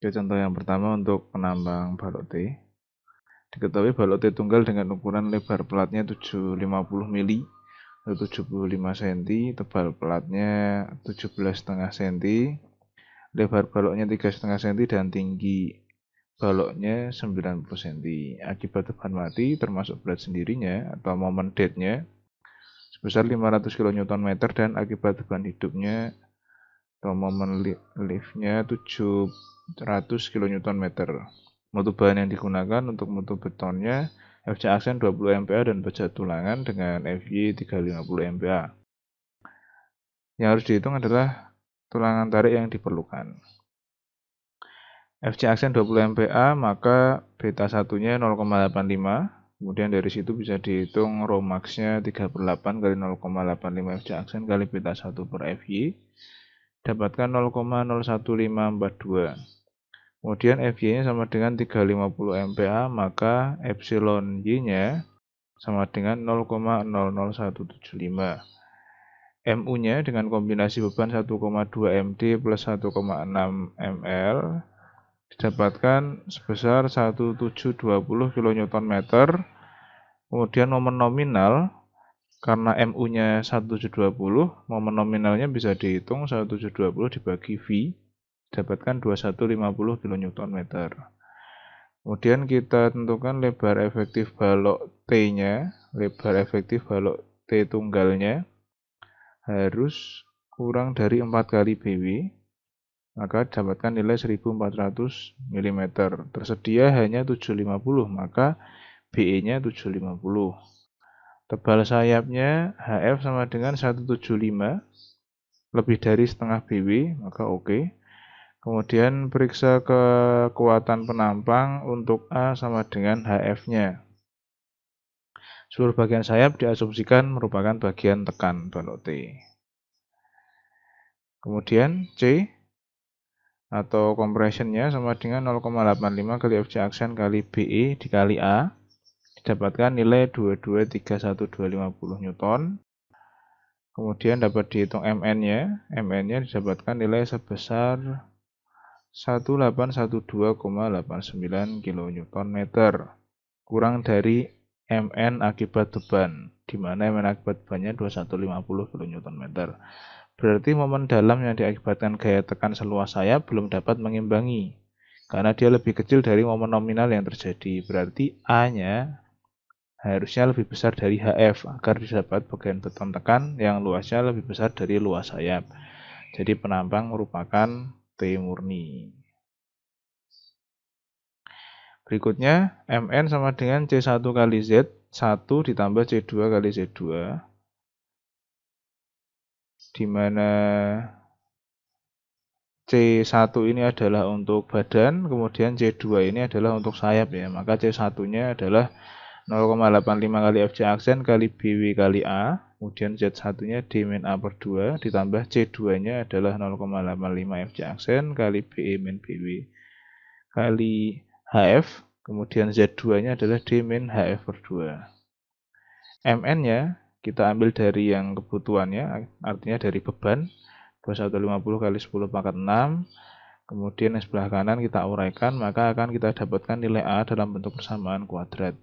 Oke, contoh yang pertama untuk penambang balok T. Diketahui balok T tunggal dengan ukuran lebar pelatnya 750 mili atau 75 cm, tebal pelatnya 17,5 cm, lebar baloknya 3,5 cm dan tinggi baloknya 90 cm. Akibat beban mati termasuk berat sendirinya atau momen dead-nya sebesar 500 kN dan akibat beban hidupnya atau momen lift-nya 700 kN. Mutu bahan yang digunakan untuk mutu betonnya FC aksen 20 MPa dan baja tulangan dengan FY 350 MPa. Yang harus dihitung adalah tulangan tarik yang diperlukan. FC aksen 20 MPa, maka beta satunya 0,85. Kemudian dari situ bisa dihitung Rho max-nya 38 kali 0,85 FC aksen kali beta 1 per FY. Dapatkan 0,01542. Kemudian FY-nya sama dengan 350 MPa, maka epsilon Y-nya sama dengan 0,00175. MU-nya dengan kombinasi beban 1,2 MD plus 1,6 mL didapatkan sebesar 1720 kN. Kemudian momen nominal, karena MU-nya 1720, momen nominalnya bisa dihitung 1720 dibagi V, dapatkan 2150 kN. Kemudian kita tentukan lebar efektif balok T-nya, lebar efektif balok T tunggalnya harus kurang dari 4 kali BW, maka dapatkan nilai 1400 mm. Tersedia hanya 750, maka BE-nya 750. Tebal sayapnya HF sama dengan 175, lebih dari setengah BW, maka oke. Kemudian periksa kekuatan penampang untuk A sama dengan HF-nya. Seluruh bagian sayap diasumsikan merupakan bagian tekan balok T. Kemudian C atau compressionnya sama dengan 0,85 kali FC aksen kali BE dikali A. Didapatkan nilai 2231,250 Newton. Kemudian dapat dihitung MN-nya. MN-nya didapatkan nilai sebesar 1812,89 kN, kurang dari MN akibat beban, di mana MN akibat bebannya 2150 kN. Berarti momen dalam yang diakibatkan gaya tekan seluas sayap belum dapat mengimbangi, karena dia lebih kecil dari momen nominal yang terjadi. Berarti A-nya harusnya lebih besar dari HF agar didapat bagian beton tekan yang luasnya lebih besar dari luas sayap. Jadi penampang merupakan T murni. Berikutnya, MN sama dengan C1 kali Z, 1 ditambah C2 kali Z2, di mana C1 ini adalah untuk badan, kemudian C2 ini adalah untuk sayap ya. Maka C1-nya adalah 0,85 kali FC aksen kali BW kali A, kemudian Z1-nya D min A per 2, ditambah C2-nya adalah 0,85 FC aksen kali BE min BW kali HF, kemudian Z2-nya adalah D min HF per 2. MN-nya kita ambil dari yang kebutuhannya, artinya dari beban, 2150 kali 10 pangkat 6. Kemudian yang sebelah kanan kita uraikan, maka akan kita dapatkan nilai A dalam bentuk persamaan kuadrat.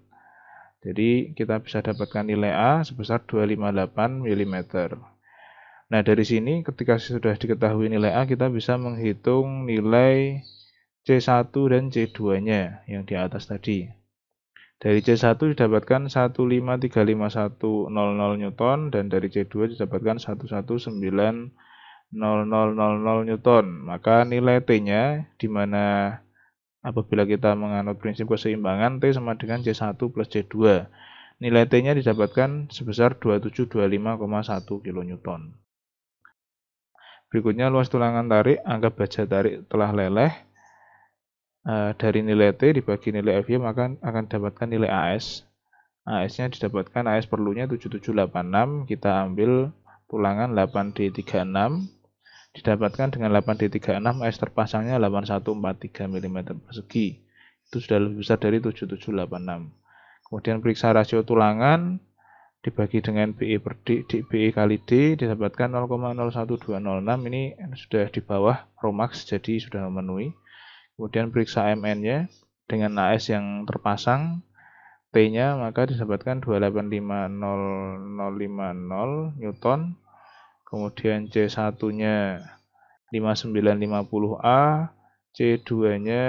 Jadi kita bisa dapatkan nilai A sebesar 258 mm. Nah dari sini ketika sudah diketahui nilai A, kita bisa menghitung nilai C1 dan C2-nya yang di atas tadi. Dari C1 didapatkan 1535100 Newton dan dari C2 didapatkan 1190000 Newton. Maka nilai T-nya di mana apabila kita menganut prinsip keseimbangan T sama dengan C1 plus C2. Nilai T-nya didapatkan sebesar 2725,1 kN. Berikutnya luas tulangan tarik, anggap baja tarik telah leleh. Dari nilai T dibagi nilai FY maka akan dapatkan nilai AS. AS-nya didapatkan AS perlunya 7786, kita ambil tulangan 8D36. Didapatkan dengan 8D36, AS terpasangnya 8143 mm persegi. Itu sudah lebih besar dari 7786. Kemudian periksa rasio tulangan, dibagi dengan BE per D, BE kali D, didapatkan 0,01206. Ini sudah di bawah Rho max, jadi sudah memenuhi. kemudian periksa MN-nya dengan AS yang terpasang, T-nya maka didapatkan 2850050 Newton, kemudian C1-nya 59550A, C2-nya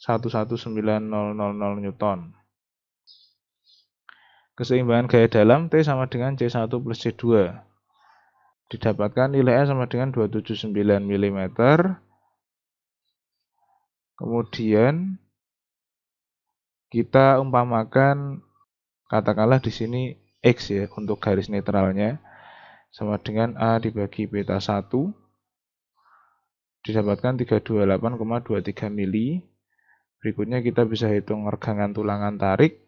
119000 Newton. Keseimbangan gaya dalam T sama dengan C1 plus C2. Didapatkan nilai A sama dengan 279 mm. Kemudian kita umpamakan, katakanlah di sini X ya untuk garis netralnya, sama dengan A dibagi beta 1, didapatkan 328,23 mili. Berikutnya kita bisa hitung regangan tulangan tarik,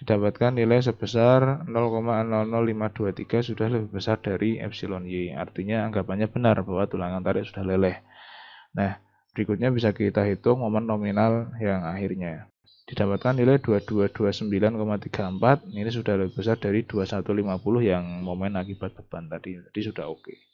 didapatkan nilai sebesar 0,00523, sudah lebih besar dari epsilon Y. Artinya anggapannya benar bahwa tulangan tarik sudah leleh. Nah, berikutnya bisa kita hitung momen nominal yang akhirnya. Didapatkan nilai 2229,34, ini sudah lebih besar dari 2150 yang momen akibat beban tadi. Jadi sudah oke.